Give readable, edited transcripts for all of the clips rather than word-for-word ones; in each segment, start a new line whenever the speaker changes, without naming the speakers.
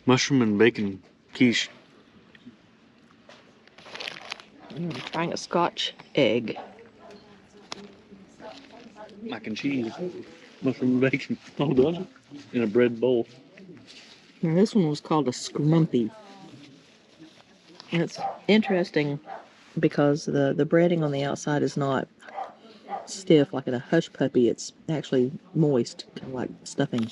Mushroom and bacon quiche.
Trying a Scotch egg.
Mac and cheese. Mushroom and bacon. All done. In a bread bowl.
Now this one was called a scrumpy. And it's interesting because the breading on the outside is not stiff like in a hush puppy. It's actually moist, kind of like stuffing.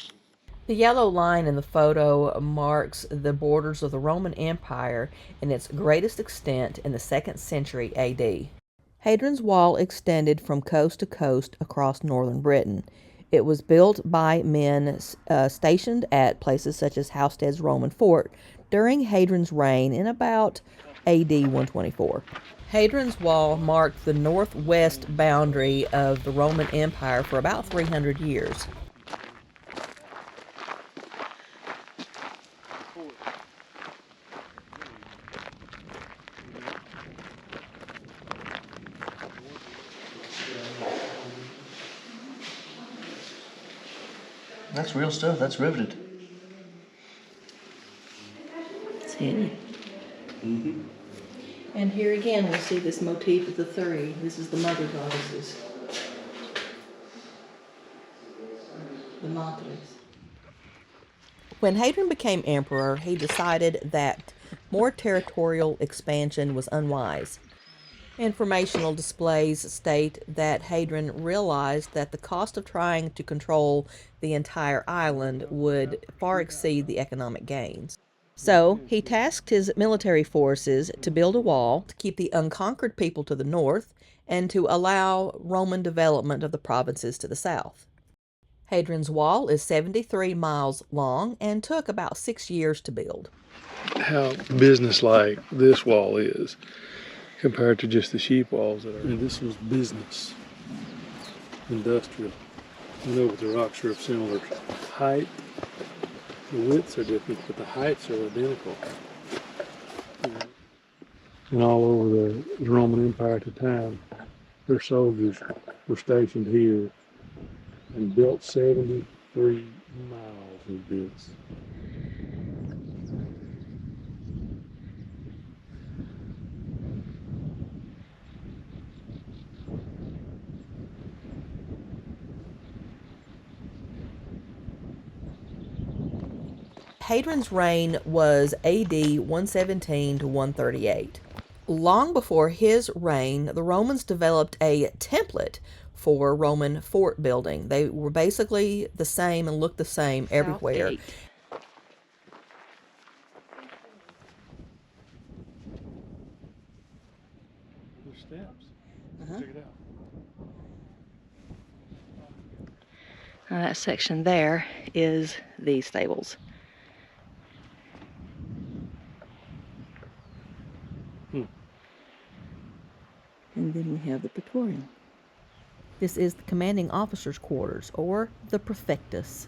The yellow line in the photo marks the borders of the Roman Empire in its greatest extent in the 2nd century AD. Hadrian's Wall extended from coast to coast across northern Britain. It was built by men stationed at places such as Housesteads Roman fort during Hadrian's reign in about AD 124. Hadrian's Wall marked the northwest boundary of the Roman Empire for about 300 years.
That's real stuff. That's riveted.
It's heavy. And here again we see this motif of the three. This is the mother goddesses. The Matres. When Hadrian became emperor, he decided that more territorial expansion was unwise. Informational displays state that Hadrian realized that the cost of trying to control the entire island would far exceed the economic gains. So he tasked his military forces to build a wall to keep the unconquered people to the north and to allow Roman development of the provinces to the south. Hadrian's Wall is 73 miles long and took about 6 years to build.
How businesslike this wall is compared to just the sheep walls that are. And this was business, industrial. You know, but the rocks are of similar height. The widths are different, but the heights are identical. And all over the Roman Empire at the time, their soldiers were stationed here and built 73 miles of this.
Hadrian's reign was AD 117 to 138. Long before his reign, the Romans developed a template for Roman fort building. They were basically the same and looked the same everywhere.
There's steps.
Uh-huh.
Check it out.
Now that section there is the stables. And then we have the Praetorium. This is the commanding officer's quarters, or the Praefectus.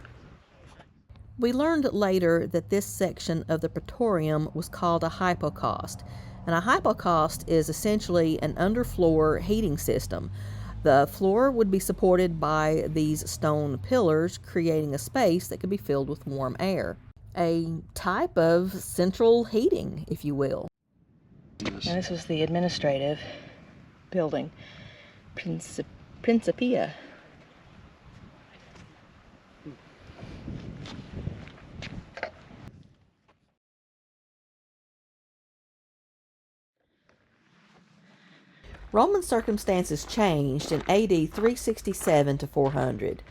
We learned later that this section of the Praetorium was called a hypocaust. And a hypocaust is essentially an underfloor heating system. The floor would be supported by these stone pillars, creating a space that could be filled with warm air. A type of central heating, if you will. And this was the administrative building, Principia. Roman circumstances changed in AD 367 to 400.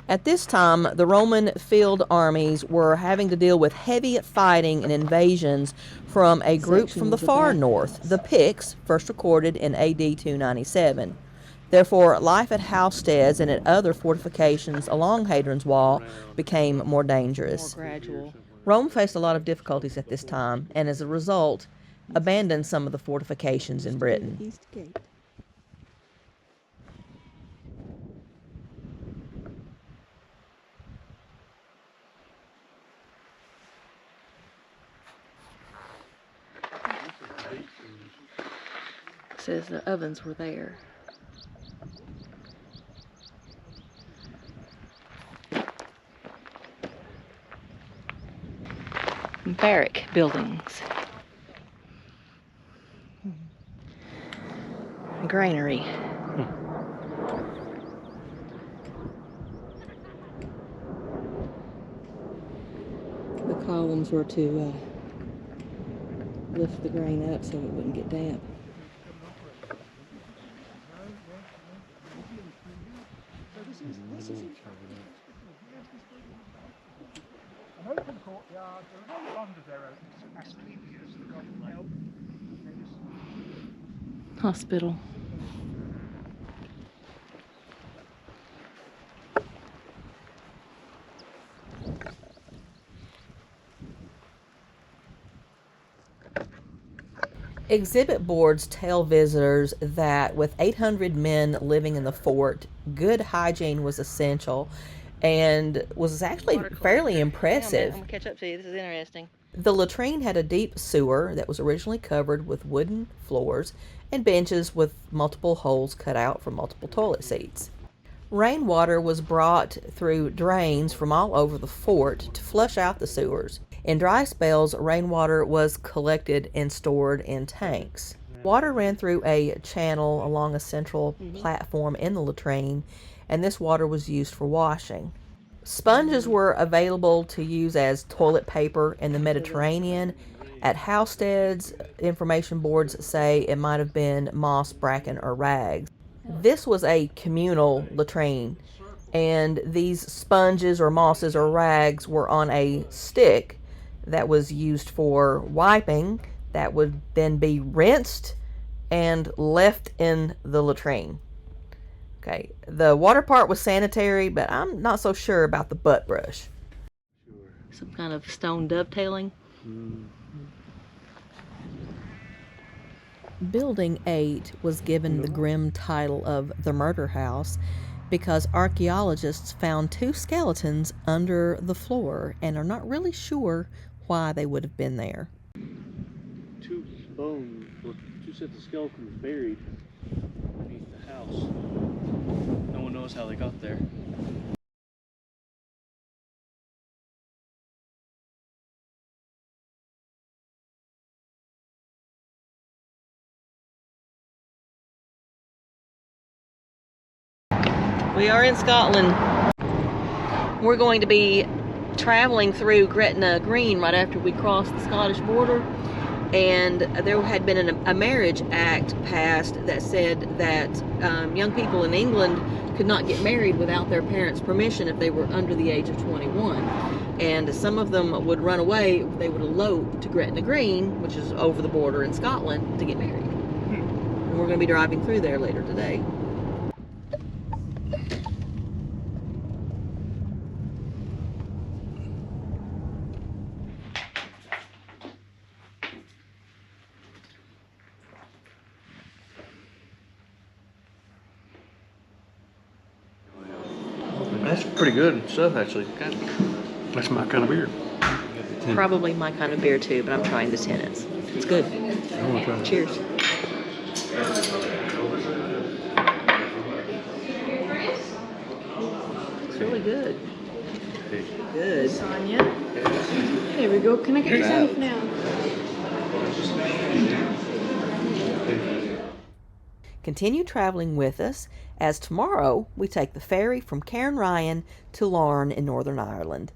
At this time, the Roman field armies were having to deal with heavy fighting and invasions from a group from the far north, the Picts, first recorded in AD 297. Therefore, life at Housesteads and at other fortifications along Hadrian's Wall became more dangerous. Rome faced a lot of difficulties at this time, and as a result, abandoned some of the fortifications in Britain. Says the ovens were there. barrack buildings. Granary. The columns were to lift the grain up so it wouldn't get damp. Hospital. Exhibit boards tell visitors that with 800 men living in the fort, good hygiene was essential and was actually fairly impressive. I'm gonna catch up to you. This is interesting. The latrine had a deep sewer that was originally covered with wooden floors and benches with multiple holes cut out for multiple toilet seats. Rainwater was brought through drains from all over the fort to flush out the sewers. In dry spells, rainwater was collected and stored in tanks. Water ran through a channel along a central platform in the latrine, and this water was used for washing. Sponges were available to use as toilet paper in the Mediterranean. At Housesteads, information boards say it might have been moss, bracken, or rags. This was a communal latrine, and these sponges or mosses or rags were on a stick that was used for wiping, that would then be rinsed and left in the latrine. Okay, the water part was sanitary, but I'm not so sure about the butt brush. Some kind of stone dovetailing. Building 8 was given the grim title of the murder house because archaeologists found 2 skeletons under the floor and are not really sure why they would have been there.
2 bones, or 2 sets of skeletons buried beneath the house. No one knows how they got there.
We are in Scotland. We're going to be traveling through Gretna Green right after we cross the Scottish border, and there had been a marriage act passed that said that young people in England could not get married without their parents' permission if they were under the age of 21. And some of them would run away, they would elope to Gretna Green, which is over the border in Scotland, to get married. And we're going to be driving through there later today.
That's pretty good stuff, actually.
That's my kind of beer.
Probably my kind of beer too, but I'm trying the Tennant's. It's good.
I want to try it.
Cheers. It's really good. Good.
Sonia. There we go. Can I get yourself now?
Continue traveling with us, as tomorrow we take the ferry from Cairnryan to Larne in Northern Ireland.